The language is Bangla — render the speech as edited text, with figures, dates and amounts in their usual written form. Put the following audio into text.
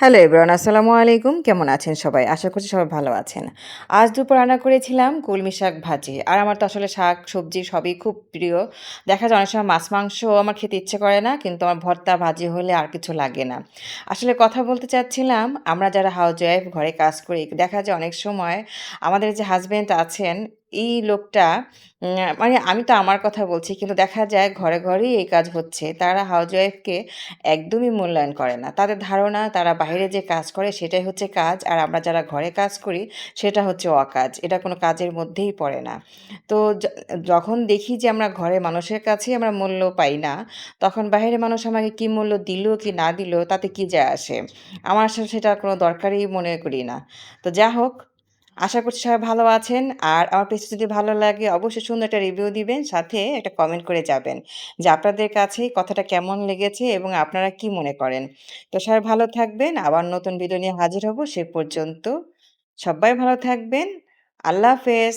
হ্যালো এভরিওয়ান, আসসালামু আলাইকুম। কেমন আছেন সবাই? আশা করছি সবাই ভালো আছেন। আজ দুপুর রান্না করেছিলাম কলমি শাক ভাজি। আর আমার তো আসলে শাক-সবজি সবই খুব প্রিয়। দেখা যায় অনেক সময় মাছ-মাংসও আমার খেতে ইচ্ছে করে না, কিন্তু আমার ভর্তা, ভাজি হলে আর কিছু লাগে না। আসলে কথা বলতে চাচ্ছিলাম, আমরা যারা হাউসওয়াইফ ঘরে কাজ করি, দেখা যায় অনেক সময় আমাদের যে হাসব্যান্ড আছেন, এই লোকটা মানে আমি তো আমার কথা বলছি, কিন্তু দেখা যায় ঘরে, ঘরেই এই কাজ হচ্ছে। তারা হাউসওয়াইফকে একদমই মূল্যায়ন করে না। তাদের ধারণা তারা বাহিরে যে কাজ করে সেটাই হচ্ছে কাজ, আর আমরা যারা ঘরে কাজ করি সেটা হচ্ছে অকাজ। এটা কোনো কাজের মধ্যেই পড়ে না। তো যখন দেখি যে আমরা ঘরের মানুষের কাছেই আমরা মূল্য পাই না, তখন বাহিরের মানুষ আমাকে কি মূল্য দিল কি না দিল তাতে কি যায় আসে? আমার আসলে সেটা কোনো দরকারই মনে করি না। তো যা হোক, আশা করছি সবাই ভালো আছেন। আর আমার পেজটা যদি ভালো লাগে অবশ্যই সুন্দর একটা রিভিউ দিবেন। সাথে একটা কমেন্ট করে যাবেন যে আপনাদের কাছে কথাটা কেমন লেগেছে এবং আপনারা কি মনে করেন। তো সবাই ভালো থাকবেন। আবার নতুন ভিডিও নিয়ে হাজির হব। সে পর্যন্ত সব্বাই ভালো থাকবেন। আল্লাহ হাফেজ।